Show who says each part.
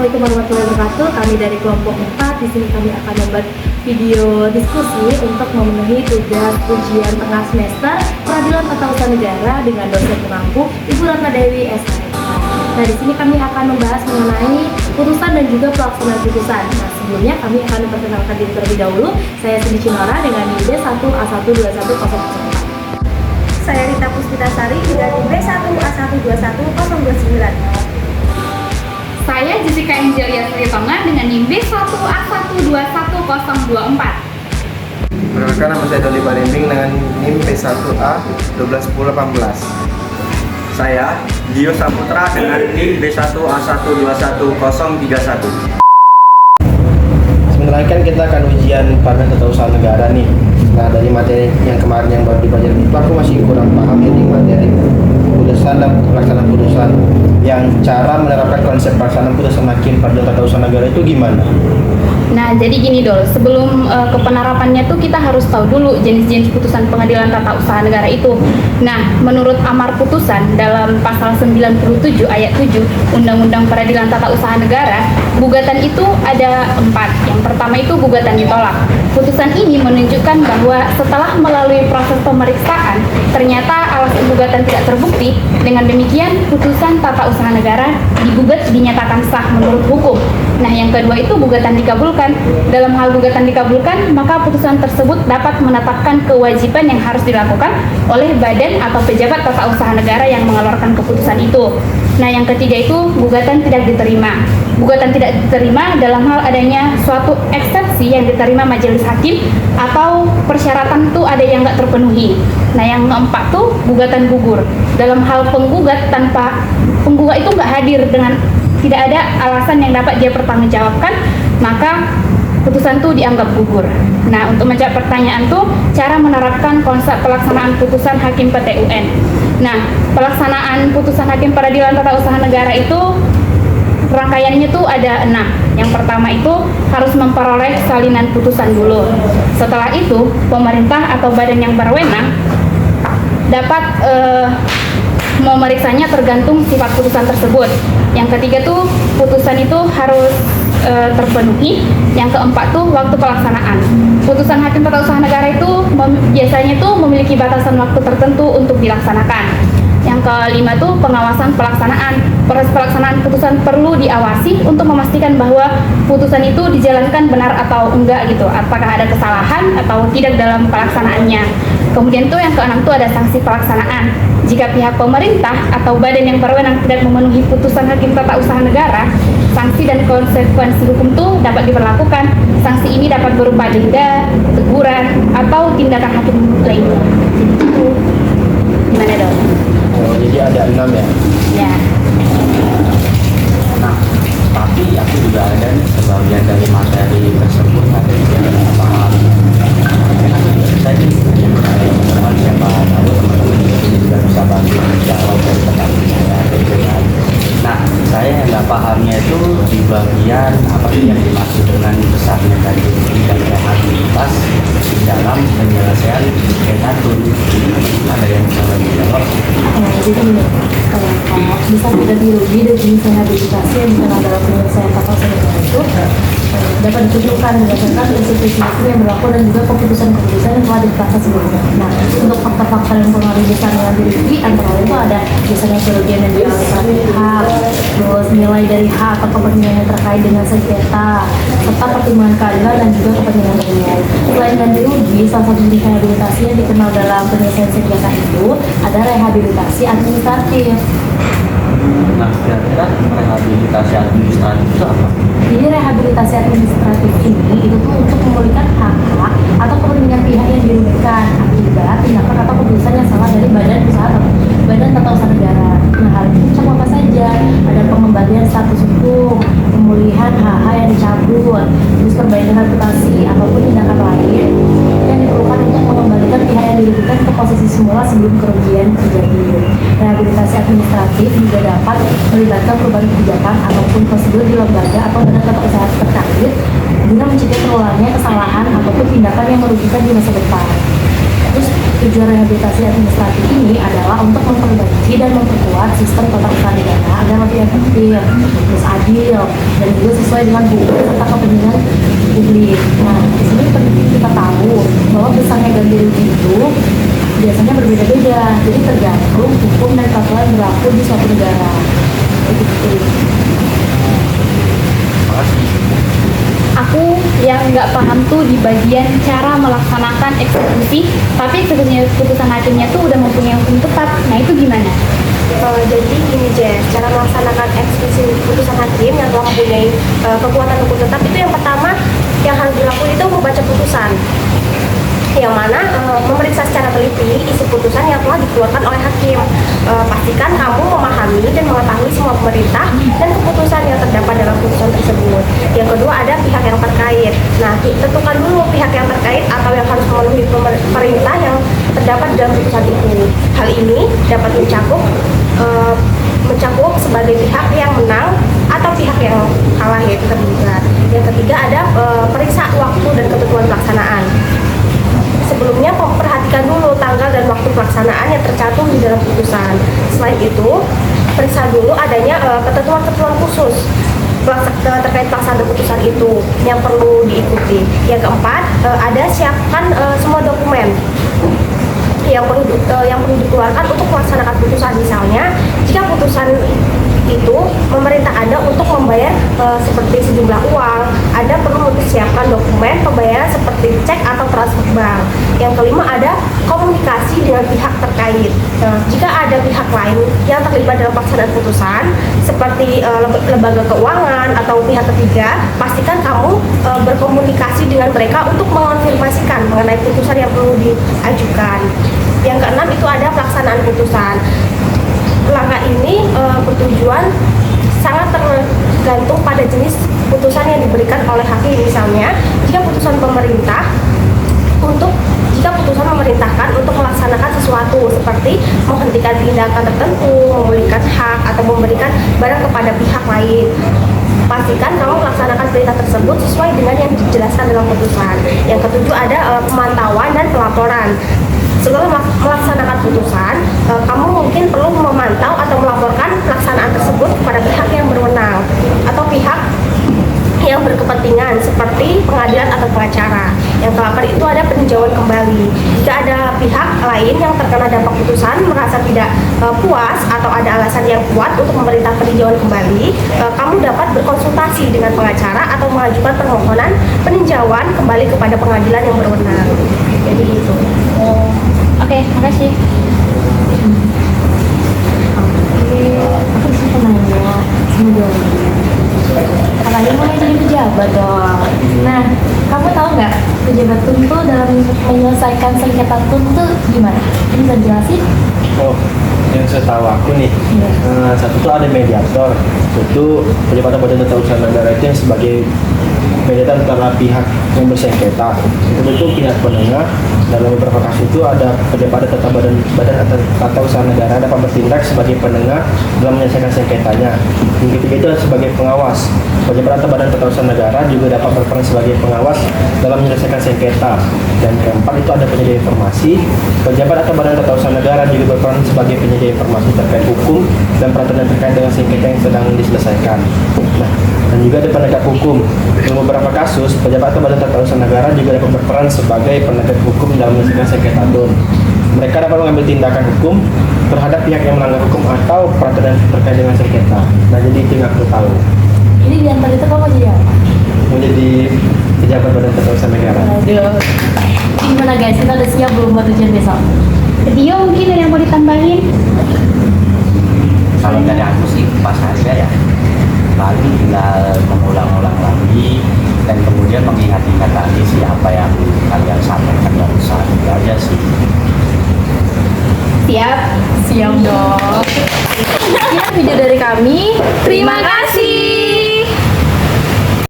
Speaker 1: Assalamualaikum warahmatullahi wabarakatuh. Kami dari kelompok 4 di sini kami akan membuat video diskusi untuk memenuhi tugas ujian tengah semester Peradilan Tata Usaha Negara dengan dosen pengampu Ibu Ratna Dewi SHMK. Nah, di sini kami akan membahas mengenai putusan dan juga pelaksanaan putusan. Nah, sebelumnya kami akan memperkenalkan diri terlebih dahulu. Saya Cindy Cinora dengan NIM B1A121004.
Speaker 2: Saya Rita Puspitasari dengan NIM B1A1210029.
Speaker 3: Saya Jessica Angelia Sritonga dengan NIM B1A1211024.
Speaker 4: Perkenalkan, nama saya Doli Barimbing dengan NIM B1A12118.
Speaker 5: Saya Dio Saputra dengan NIM B1A1211031.
Speaker 4: Sebenarnya kan kita akan ujian pada tata usaha negara nih. Nah, dari materi yang kemarin yang baru dipelajari itu aku masih kurang paham ya di materi putusan dan pelaksanaan putusan. Yang cara menerapkan konsep pelaksanaan putusan hakim pada tata usaha negara itu gimana?
Speaker 3: Nah, jadi gini Dol, sebelum ke penerapannya tuh kita harus tahu dulu jenis-jenis putusan pengadilan tata usaha negara itu. Nah, menurut amar putusan dalam pasal 97 ayat 7 Undang-Undang Peradilan Tata Usaha Negara, gugatan itu ada 4. Yang pertama itu gugatan ditolak. Putusan ini menunjukkan bahwa setelah melalui proses pemeriksaan, ternyata alasan gugatan tidak terbukti. Dengan demikian, putusan tata usaha negara digugat dinyatakan sah menurut hukum. Nah, yang kedua itu gugatan dikabulkan. Dalam hal gugatan dikabulkan, maka putusan tersebut dapat menetapkan kewajiban yang harus dilakukan oleh badan atau pejabat tata usaha negara yang mengeluarkan keputusan itu. Nah, yang ketiga itu gugatan tidak diterima. Gugatan tidak diterima dalam hal adanya suatu eksepsi yang diterima majelis hakim atau persyaratan itu ada yang nggak terpenuhi. Nah, yang keempat tuh gugatan gugur. Dalam hal penggugat tanpa penggugat itu nggak hadir dengan tidak ada alasan yang dapat dia pertanggungjawabkan, maka putusan itu dianggap gugur. Nah, untuk menjawab pertanyaan tuh cara menerapkan konsep pelaksanaan putusan hakim PT UN. Nah, pelaksanaan putusan hakim peradilan tata usaha negara itu rangkaiannya tuh ada 6. Yang pertama itu harus memperoleh salinan putusan dulu. Setelah itu, pemerintah atau badan yang berwenang dapat memeriksanya tergantung sifat putusan tersebut. Yang ketiga tuh putusan itu harus terpenuhi. Yang keempat tuh waktu pelaksanaan. Putusan hakim tata usaha negara itu biasanya tuh memiliki batasan waktu tertentu untuk dilaksanakan. Yang kelima tuh pengawasan pelaksanaan. Proses pelaksanaan putusan perlu diawasi untuk memastikan bahwa putusan itu dijalankan benar atau enggak gitu. Apakah ada kesalahan atau tidak dalam pelaksanaannya. Kemudian tuh yang keenam tuh ada sanksi pelaksanaan. Jika pihak pemerintah atau badan yang berwenang tidak memenuhi putusan hakim tata usaha negara, sanksi dan konsekuensi hukum tuh dapat diberlakukan. Sanksi ini dapat berupa denda, teguran, atau tindakan hakim lainnya. Jadi itu gimana dong?
Speaker 4: Oh, jadi ada 6 ya?
Speaker 3: Ya.
Speaker 5: Nah, tapi aku juga ada nih sebagian dari materi tersebut materi yang tidak paham. Mungkin aku juga bisa nih teman-teman siapa tahu teman-teman juga bisa bantu menjawab dari pertanyaan saya gitu kan. Nah, saya yang nggak pahamnya itu di bagian apa sih yang dimaksud dengan besarnya dari dan rehabilitas di dalam penyelesaian penatun. Ada yang bisa bantu jawab?
Speaker 1: Jadi gini, besar tidak biologi dan jenis rehabilitasi yang dikenal dalam penyelesaian tata usaha negara itu dapat ditentukan berdasarkan prinsip-prinsip hukum yang berlaku dan juga keputusan-keputusan yang telah ditetapkan sebelumnya. Nah, untuk faktor-faktor yang mempengaruhi besar rehabilitasi antara lain itu ada biasanya kerugian yang dialami hak, terus nilai dari hak atau kepentingan yang terkait dengan sengketa, serta pertimbangan keadilan dan juga kepentingan umum. Selain ganti rugi, salah satu jenis rehabilitasi yang dikenal dalam penyelesaian sengketa itu ada rehabilitasi administratif.
Speaker 5: Nah, kira-kira rehabilitasi administratif itu apa?
Speaker 1: Jadi rehabilitasi administratif ini itu tuh untuk memulihkan hak-hak atau kepentingan pihak yang dirugikan akibat tindakan atau keputusan yang salah dari badan usaha atau badan tata usaha negara. Nah, hal itu mencakup apa saja? Ada pengembalian status hukum, pemulihan hak-hak yang dicabut, terus perbaikan reputasi ataupun tindakan lain yang diperlukan untuk mengembalikan pihak yang dirugikan ke posisi semula sebelum kerugian terjadi. Rehabilitasi administratif juga dapat melibatkan perubahan kebijakan ataupun prosedur di lembaga atau badan tata usaha terkait guna mencegah terulangnya kesalahan ataupun tindakan yang merugikan di masa depan. Terus Tujuan rehabilitasi administratif ini adalah untuk memperbaiki dan memperkuat sistem tata usaha negara agar lebih efektif, terus adil, dan juga sesuai dengan hukum serta kepentingan publik. Nah, di sini penting kita tahu bahwa besarnya ganti rugi itu biasanya berbeda-beda, jadi tergantung hukum dan peraturan yang berlaku di suatu negara. Begitu.
Speaker 5: Makasih.
Speaker 3: Aku yang nggak paham tuh di bagian cara melaksanakan eksekusi, tapi eksekusinya putusan hakimnya tuh udah mempunyai hukum tetap. Nah itu gimana?
Speaker 2: Jadi gini Jess, cara melaksanakan eksekusi putusan hakim yang telah mempunyai kekuatan hukum tetap itu yang pertama yang harus dilakukan itu membaca putusan, yang mana memeriksa secara teliti isi putusan yang telah dikeluarkan oleh hakim. Pastikan kamu memahami dan mengetahui semua pemerintah dan keputusan yang terdapat dalam putusan tersebut. Yang kedua ada pihak yang terkait. Nah, tentukan dulu pihak yang terkait atau yang harus memenuhi perintah yang terdapat dalam putusan itu. Hal ini dapat mencakup sebagai pihak yang menang atau pihak yang kalah, yaitu tergugat. Yang ketiga ada periksa waktu dan ketentuan pelaksanaan. Sebelumnya perhatikan dulu tanggal dan waktu pelaksanaan yang tercantum di dalam putusan. Selain itu, periksa dulu adanya ketentuan-ketentuan khusus terkait pelaksanaan putusan itu yang perlu diikuti. Yang keempat, ada siapkan semua dokumen yang perlu dikeluarkan untuk melaksanakan putusan. Misalnya, jika putusan itu memerintah Anda untuk membayar seperti sejumlah uang, Anda perlu mempersiapkan dokumen pembayaran seperti cek atau transfer bank. Yang kelima ada komunikasi dengan pihak terkait. Jika ada pihak lain yang terlibat dalam pelaksanaan putusan seperti lembaga keuangan atau pihak ketiga, pastikan kamu berkomunikasi dengan mereka untuk mengonfirmasikan mengenai putusan yang perlu diajukan. Yang keenam itu ada pelaksanaan putusan. Langkah ini bertujuan sangat tergantung pada jenis putusan yang diberikan oleh hakim. Misalnya, jika putusan memerintahkan untuk melaksanakan sesuatu seperti menghentikan tindakan tertentu, memulihkan hak, atau memberikan barang kepada pihak lain, pastikan kamu melaksanakan perintah tersebut sesuai dengan yang dijelaskan dalam putusan. Yang ketujuh ada pemantauan dan pelaporan. Setelah melaksanakan putusan, kamu mungkin perlu memantau atau melaporkan pelaksanaan tersebut kepada pihak yang berwenang atau pihak yang berkepentingan seperti pengadilan atau pengacara. Yang ke-8 itu ada peninjauan kembali. Jika ada pihak lain yang terkena dampak putusan merasa tidak puas atau ada alasan yang kuat untuk memerintah peninjauan kembali, kamu dapat berkonsultasi dengan pengacara atau mengajukan permohonan peninjauan kembali kepada pengadilan yang berwenang. Jadi itu.
Speaker 3: Oke, makasih.
Speaker 1: Aku bisa nanya semoga katanya mau jadi pejabat dong. Nah, kamu tahu nggak pejabat TUN tuh dalam menyelesaikan sengketa TUN tuh gimana? Bisa jelasin?
Speaker 4: Oh, yang saya tahu aku nih, satu tuh ada mediator, itu pejabat badan tata usaha negara itu yang sebagai mediator antara pihak yang bersengketa. Itu pihak penengah. Dalam beberapa kasus itu ada pejabat tata usaha negara dapat bertindak sebagai penengah dalam menyelesaikan sengketanya. Yang ketiga itu sebagai pengawas. Pejabat atau badan tata usaha negara juga dapat berperan sebagai pengawas dalam menyelesaikan sengketa. Dan keempat itu ada penyedia informasi. Pejabat atau badan tata usaha negara juga berperan sebagai penyedia informasi terkait hukum dan peraturan terkait dengan sengketa yang sedang diselesaikan. Nah, dan juga ada penegak hukum. Dalam beberapa kasus, pejabat atau badan tata usaha negara juga dapat berperan sebagai penegak hukum dalam menyelesaikan sengketa TUN. Mereka dapat mengambil tindakan hukum terhadap pihak yang melanggar hukum atau peraturan terkait dengan sengketa. Nah, jadi itu yang aku tahu.
Speaker 1: Ini di antara itu kamu jadi apa?
Speaker 4: Mau jadi pejabat badan tata usaha negara.
Speaker 1: Aduh. Gimana guys, kita udah siap belum buat ujian besok?
Speaker 3: Dio mungkin ada yang mau ditambahin?
Speaker 5: Kalau dari aku sih pas aja ya, paling tinggal mengulang-ulang lagi dan kemudian mengingat-ingat lagi siapa yang kalian sampaikan barusan. Itu aja sih.
Speaker 3: Siap?
Speaker 1: Siap dong.
Speaker 3: Sekian video dari kami. Terima kasih.